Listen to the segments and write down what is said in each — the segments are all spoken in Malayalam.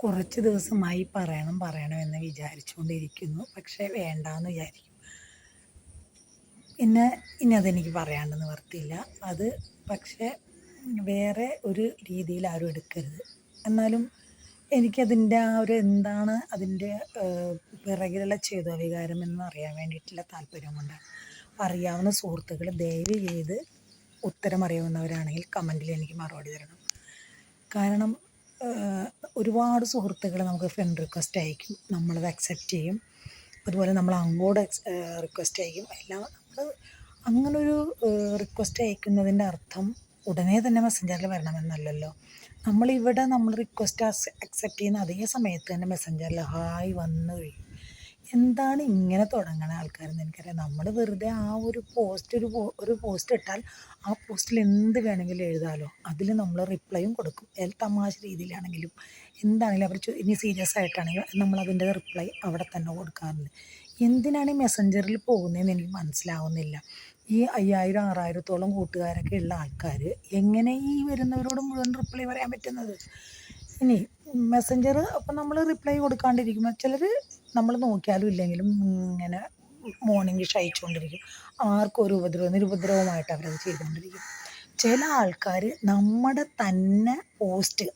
കുറച്ച് ദിവസമായി പറയണമെന്ന് വിചാരിച്ചുകൊണ്ടിരിക്കുന്നു. പക്ഷേ വേണ്ടാന്ന് വിചാരിക്കും. പിന്നെ ഇനി അതെനിക്ക് പറയാണ്ട് നിവർത്തിയില്ല. അത് പക്ഷേ വേറെ ഒരു രീതിയിൽ ആരും എടുക്കരുത്. എന്നാലും എനിക്കതിൻ്റെ ആ ഒരു എന്താണ് അതിൻ്റെ പിറകിലുള്ള ചേതോവികാരം എന്നറിയാൻ വേണ്ടിയിട്ടുള്ള താല്പര്യം കൊണ്ടാണ്. അറിയാവുന്ന സുഹൃത്തുക്കൾ ദയവ് ചെയ്ത് ഉത്തരം അറിയാവുന്നവരാണെങ്കിൽ കമൻറ്റിൽ എനിക്ക് മറുപടി തരണം. കാരണം ഒരുപാട് സുഹൃത്തുക്കൾ നമുക്ക് ഫ്രണ്ട് റിക്വസ്റ്റ് അയക്കും, നമ്മളത് അക്സെപ്റ്റ് ചെയ്യും. അതുപോലെ നമ്മൾ അങ്ങോട്ട് റിക്വസ്റ്റ് അയക്കും. എല്ലാം നമ്മൾ അങ്ങനൊരു റിക്വസ്റ്റ് അയക്കുന്നതിൻ്റെ അർത്ഥം ഉടനെ തന്നെ മെസ്സഞ്ചറിൽ വരണമെന്നല്ലല്ലോ. നമ്മൾ റിക്വസ്റ്റ് അക്സെപ്റ്റ് ചെയ്യുന്ന അതേ സമയത്ത് തന്നെ മെസ്സഞ്ചറിൽ ഹായ് വന്നു കഴിയും. എന്താണ് ഇങ്ങനെ തുടങ്ങണ ആൾക്കാരെന്ന് എനിക്കറിയാം. നമ്മൾ വെറുതെ ആ ഒരു പോസ്റ്റ് ഇട്ടാൽ ആ പോസ്റ്റിൽ എന്ത് വേണമെങ്കിലും എഴുതാമല്ലോ. അതിൽ നമ്മൾ റിപ്ലൈയും കൊടുക്കും. തമാശ രീതിയിലാണെങ്കിലും എന്താണെങ്കിലും അവർ ഇനി സീരിയസ് ആയിട്ടാണെങ്കിലും നമ്മളതിൻ്റെ റിപ്ലൈ അവിടെ തന്നെ കൊടുക്കാറുണ്ട്. എന്തിനാണ് ഈ മെസ്സഞ്ചറിൽ പോകുന്നതെന്ന് എനിക്ക് മനസ്സിലാവുന്നില്ല. ഈ 5000-6000 കൂട്ടുകാരൊക്കെ ഉള്ള ആൾക്കാർ എങ്ങനെ ഈ വരുന്നവരോട് മുഴുവൻ റിപ്ലൈ പറയാൻ പറ്റുന്നത്? ഇനി മെസ്സഞ്ചർ അപ്പം നമ്മൾ റിപ്ലൈ കൊടുക്കാണ്ടിരിക്കുമ്പോൾ ചിലർ നമ്മൾ നോക്കിയാലും ഇല്ലെങ്കിലും ഇങ്ങനെ മോർണിംഗ് അയച്ചുകൊണ്ടിരിക്കും. ആർക്കും ഒരു നിരുപദ്രവമായിട്ട് അവരത് ചെയ്തുകൊണ്ടിരിക്കും. ചില ആൾക്കാർ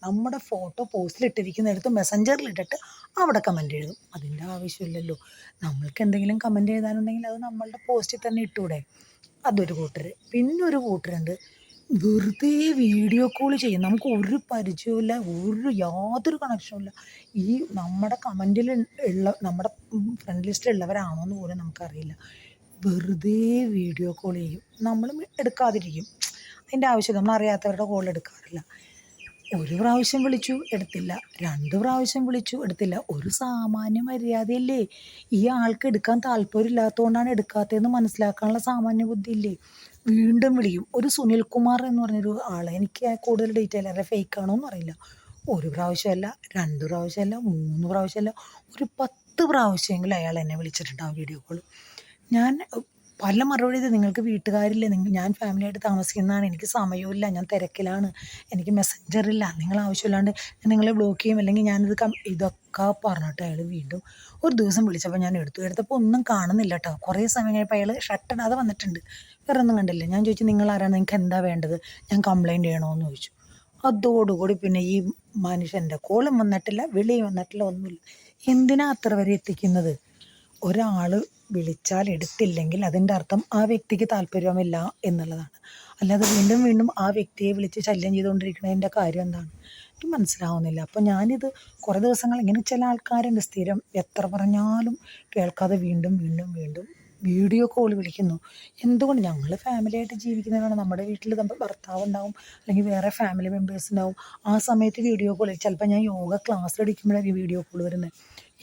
നമ്മുടെ ഫോട്ടോ പോസ്റ്റിലിട്ടിരിക്കുന്നിടത്ത് മെസ്സഞ്ചറിലിട്ടിട്ട് അവിടെ കമൻ്റ് എഴുതും. അതിൻ്റെ ആവശ്യമില്ലല്ലോ. നമ്മൾക്ക് എന്തെങ്കിലും കമൻ്റ് എഴുതാനുണ്ടെങ്കിൽ അത് നമ്മളുടെ പോസ്റ്റിൽ തന്നെ ഇട്ടൂടെ? അതൊരു കൂട്ടർ. പിന്നെ ഒരു കൂട്ടരുണ്ട് വെറുതെ വീഡിയോ കോൾ ചെയ്യും. നമുക്ക് ഒരു പരിചയമില്ല, യാതൊരു കണക്ഷനുമില്ല. ഈ നമ്മുടെ കമൻറ്റിൽ നമ്മുടെ ഫ്രണ്ട് ലിസ്റ്റിലുള്ളവരാണോ എന്ന് പോലും നമുക്കറിയില്ല. വെറുതെ വീഡിയോ കോൾ ചെയ്യും. നമ്മളും എടുക്കാതിരിക്കും. അതിൻ്റെ ആവശ്യമില്ല. നമ്മളറിയാത്തവരുടെ കോൾ എടുക്കാറില്ല. ഒരു പ്രാവശ്യം വിളിച്ചു എടുത്തില്ല, 2 പ്രാവശ്യം വിളിച്ചു എടുത്തില്ല. ഒരു സാമാന്യ മര്യാദയില്ലേ? ഈ ആൾക്ക് എടുക്കാൻ താല്പര്യമില്ലാത്തതുകൊണ്ടാണ് എടുക്കാത്തതെന്ന് മനസ്സിലാക്കാനുള്ള സാമാന്യ ബുദ്ധി ഇല്ലേ? വീണ്ടും വിളിക്കും. ഒരു സുനിൽകുമാർ എന്ന് പറഞ്ഞൊരു ആൾ, എനിക്ക് കൂടുതൽ ഡീറ്റെയിൽ അറിയാം, ഫേക്കാണോ എന്ന് അറിയില്ല. 1 പ്രാവശ്യമല്ല, 2 പ്രാവശ്യമല്ല, 3 പ്രാവശ്യമല്ല, ഒരു 10 പ്രാവശ്യമെങ്കിലും അയാൾ എന്നെ വിളിച്ചിട്ടുണ്ടാവും വീഡിയോ കോൾ. ഞാൻ പല മറുപടി നിങ്ങൾക്ക് വീട്ടുകാരില്ലേ, ഞാൻ ഫാമിലിയായിട്ട് താമസിക്കുന്നതാണ്, എനിക്ക് സമയമില്ല, ഞാൻ തിരക്കിലാണ്, എനിക്ക് മെസ്സഞ്ചറില്ല, നിങ്ങൾ ആവശ്യമില്ലാണ്ട് ഞാൻ നിങ്ങളെ ബ്ലോക്ക് ചെയ്യും, അല്ലെങ്കിൽ ഇതൊക്കെ പറഞ്ഞിട്ട് അയാൾ വീണ്ടും ഒരു ദിവസം വിളിച്ചപ്പോൾ ഞാൻ എടുത്തപ്പോൾ ഒന്നും കാണുന്നില്ല കേട്ടോ. കുറേ സമയം കഴിഞ്ഞപ്പോൾ അയാൾ ഷട്ടിടാതെ വന്നിട്ടുണ്ട്. വേറെ ഒന്നും കണ്ടില്ല. ഞാൻ ചോദിച്ചു നിങ്ങളാരാണ്, നിങ്ങൾക്ക് എന്താ വേണ്ടത്, ഞാൻ കംപ്ലയിൻറ്റ് ചെയ്യണമെന്ന് ചോദിച്ചു. അതോടുകൂടി പിന്നെ ഈ മനുഷ്യൻ്റെ കോളും വന്നിട്ടില്ല, വിളിയും വന്നിട്ടില്ല, ഒന്നുമില്ല. എന്തിനാ അത്ര വരെ എത്തിക്കുന്നത്? ഒരാൾ വിളിച്ചാൽ എടുത്തില്ലെങ്കിൽ അതിൻ്റെ അർത്ഥം ആ വ്യക്തിക്ക് താല്പര്യമില്ല എന്നുള്ളതാണ്. അല്ലാതെ വീണ്ടും വീണ്ടും ആ വ്യക്തിയെ വിളിച്ച് ശല്യം ചെയ്തുകൊണ്ടിരിക്കുന്നതിൻ്റെ കാര്യം എന്താണ്? എനിക്ക് മനസ്സിലാവുന്നില്ല. അപ്പോൾ ഞാനിത് കുറേ ദിവസങ്ങൾ ഇങ്ങനെ ചില ആൾക്കാരുണ്ട് സ്ഥിരം എത്ര പറഞ്ഞാലും കേൾക്കാതെ വീണ്ടും വീണ്ടും വീണ്ടും വീഡിയോ കോൾ വിളിക്കുന്നു. എന്തുകൊണ്ട്? ഞങ്ങൾ ഫാമിലിയായിട്ട് ജീവിക്കുന്നവരാണ്. നമ്മുടെ വീട്ടിൽ ഭർത്താവ് ഉണ്ടാവും, അല്ലെങ്കിൽ വേറെ ഫാമിലി മെമ്പേഴ്സ് ഉണ്ടാവും. ആ സമയത്ത് വീഡിയോ കോൾ, ചിലപ്പോൾ ഞാൻ യോഗ ക്ലാസ്സിൽ അടിക്കുമ്പോഴായിരിക്കും വീഡിയോ കോൾ വരുന്നത്.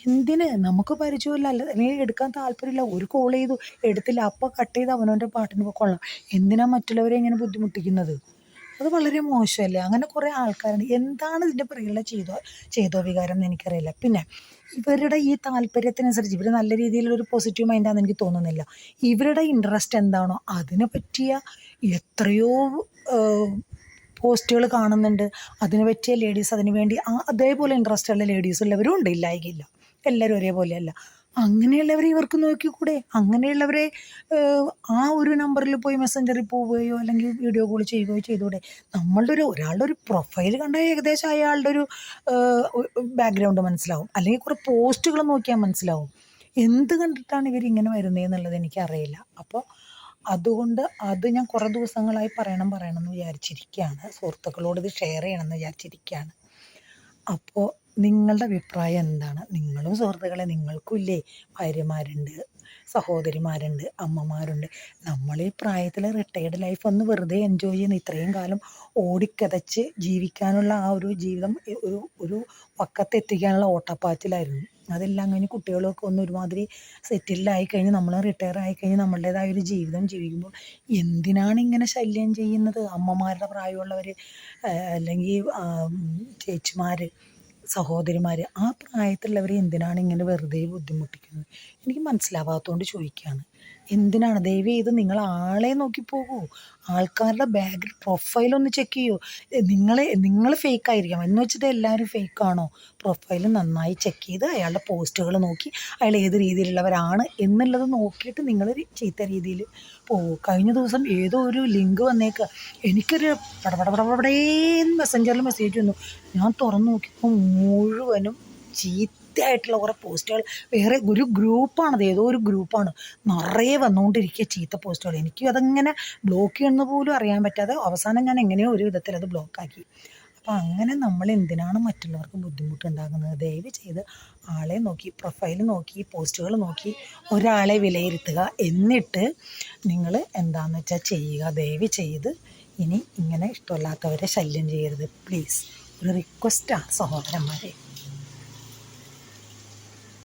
എന്തിന്? നമുക്ക് പരിചയമില്ല, അല്ലെങ്കിൽ എടുക്കാൻ താല്പര്യമില്ല. ഒരു കോൾ ചെയ്തു എടുത്തില്ല, അപ്പോൾ കട്ട് ചെയ്ത് അവനവൻ്റെ പാട്ടിന് കൊള്ളാം. എന്തിനാ മറ്റുള്ളവരെ ഇങ്ങനെ ബുദ്ധിമുട്ടിക്കുന്നത്? അത് വളരെ മോശമല്ലേ? അങ്ങനെ കുറേ ആൾക്കാരുണ്ട്. എന്താണ് ഇതിൻ്റെ പിറകിലുള്ള ചെയ്തോ വികാരം എന്ന് എനിക്കറിയില്ല. പിന്നെ ഇവരുടെ ഈ താല്പര്യത്തിനനുസരിച്ച് ഇവർ നല്ല രീതിയിലൊരു പോസിറ്റീവ് മൈൻഡാണെന്ന് എനിക്ക് തോന്നുന്നില്ല. ഇവരുടെ ഇൻട്രസ്റ്റ് എന്താണോ അതിനെ പറ്റിയ എത്രയോ പോസ്റ്റുകൾ കാണുന്നുണ്ട്. അതിന് പറ്റിയ ലേഡീസ്, അതിന് വേണ്ടി അതേപോലെ ഇൻട്രസ്റ്റ് ഉള്ള ലേഡീസ് ഉള്ളവരും ഉണ്ട്, ഇല്ലായികയില്ല. എല്ലാവരും ഒരേപോലെയല്ല. അങ്ങനെയുള്ളവരെ ഇവർക്ക് നോക്കിക്കൂടെ? അങ്ങനെയുള്ളവരെ ആ ഒരു നമ്പറിൽ പോയി മെസ്സഞ്ചറിൽ പോവുകയോ അല്ലെങ്കിൽ വീഡിയോ കോൾ ചെയ്യുകയോ ചെയ്തുകൂടെ? ഒരാളുടെ ഒരു പ്രൊഫൈൽ കണ്ടാൽ ഏകദേശം അയാളുടെ ഒരു ബാക്ക്ഗ്രൗണ്ട് മനസ്സിലാവും, അല്ലെങ്കിൽ കുറേ പോസ്റ്റുകൾ നോക്കിയാൽ മനസ്സിലാവും. എന്ത് കണ്ടിട്ടാണ് ഇവരിങ്ങനെ വരുന്നതെന്നുള്ളത് എനിക്കറിയില്ല. അപ്പോൾ അതുകൊണ്ട് അത് ഞാൻ കുറേ ദിവസങ്ങളായി പറയണമെന്ന് വിചാരിച്ചിരിക്കുകയാണ്. സുഹൃത്തുക്കളോട് ഇത് ഷെയർ ചെയ്യണമെന്ന് വിചാരിച്ചിരിക്കുകയാണ്. അപ്പോൾ നിങ്ങളുടെ അഭിപ്രായം എന്താണ്? നിങ്ങളും സുഹൃത്തുക്കളെ, നിങ്ങൾക്കും ഇല്ലേ ഭാര്യമാരുണ്ട്, സഹോദരിമാരുണ്ട്, അമ്മമാരുണ്ട്. നമ്മൾ ഈ പ്രായത്തിൽ റിട്ടയർഡ് ലൈഫ് ഒന്ന് വെറുതെ എൻജോയ് ചെയ്യുന്ന, ഇത്രയും കാലം ഓടിക്കതച്ച് ജീവിക്കാനുള്ള ആ ഒരു ജീവിതം ഒരു പക്കത്തെത്തിക്കാനുള്ള ഓട്ടപ്പാച്ചിലായിരുന്നു. അതെല്ലാം കഴിഞ്ഞ് കുട്ടികളൊക്കെ ഒന്ന് ഒരുമാതിരി സെറ്റിൽഡായി കഴിഞ്ഞ് നമ്മൾ റിട്ടയർ ആയിക്കഴിഞ്ഞ് നമ്മളുടേതായ ഒരു ജീവിതം ജീവിക്കുമ്പോൾ എന്തിനാണ് ഇങ്ങനെ ശല്യം ചെയ്യുന്നത്? അമ്മമാരുടെ പ്രായമുള്ളവർ, അല്ലെങ്കിൽ ചേച്ചിമാർ, സഹോദരിമാർ, ആ പ്രായത്തിലുള്ളവരെ എന്തിനാണ് ഇങ്ങനെ വെറുതെ ബുദ്ധിമുട്ടിക്കുന്നത്? എനിക്ക് മനസ്സിലാവാത്തതുകൊണ്ട് ചോദിക്കുകയാണ്. എന്തിനാണ് ദയവ് ചെയ്ത് നിങ്ങൾ ആളെ നോക്കി പോകൂ. ആൾക്കാരുടെ ബാക്ക് പ്രൊഫൈലൊന്ന് ചെക്ക് ചെയ്യൂ. നിങ്ങൾ ഫേക്ക് ആയിരിക്കാം എന്ന് വെച്ചിട്ട് എല്ലാവരും ഫേക്കാണോ? പ്രൊഫൈൽ നന്നായി ചെക്ക് ചെയ്ത് അയാളുടെ പോസ്റ്റുകൾ നോക്കി അയാൾ ഏത് രീതിയിലുള്ളവരാണ് എന്നുള്ളത് നോക്കിയിട്ട് നിങ്ങൾ ചീത്ത രീതിയിൽ പോകൂ. കഴിഞ്ഞ ദിവസം ഏതോ ഒരു ലിങ്ക് വന്നേക്കുക, എനിക്കൊരു പടപടപടപടേന്ന് മെസ്സഞ്ചറിൽ മെസ്സേജ് വന്നു. ഞാൻ തുറന്നു നോക്കിയപ്പോൾ മുഴുവനും ചീത്തയായിട്ടുള്ള കുറേ പോസ്റ്റുകൾ. വേറെ ഒരു ഗ്രൂപ്പാണത്, ഏതോ ഒരു ഗ്രൂപ്പാണ്, നിറയെ വന്നുകൊണ്ടിരിക്കുക ചീത്ത പോസ്റ്റുകൾ. എനിക്ക് അതങ്ങനെ ബ്ലോക്ക് ചെയ്യുന്ന പോലും അറിയാൻ പറ്റാതെ അവസാനം ഞാൻ എങ്ങനെയോ ഒരു വിധത്തിൽ അത് ബ്ലോക്കാക്കി. അപ്പം അങ്ങനെ നമ്മൾ എന്തിനാണ് മറ്റുള്ളവർക്ക് ബുദ്ധിമുട്ടുണ്ടാകുന്നത്? ദയവ് ചെയ്ത് ആളെ നോക്കി, പ്രൊഫൈൽ നോക്കി, പോസ്റ്റുകൾ നോക്കി ഒരാളെ വിലയിരുത്തുക. എന്നിട്ട് നിങ്ങൾ എന്താണെന്ന് വെച്ചാൽ ചെയ്യുക. ദയവ് ചെയ്ത് ഇനി ഇങ്ങനെ ഇഷ്ടമല്ലാത്തവരെ ശല്യം ചെയ്യരുത് പ്ലീസ്. ഒരു റിക്വസ്റ്റാണ് സഹോദരന്മാരെ.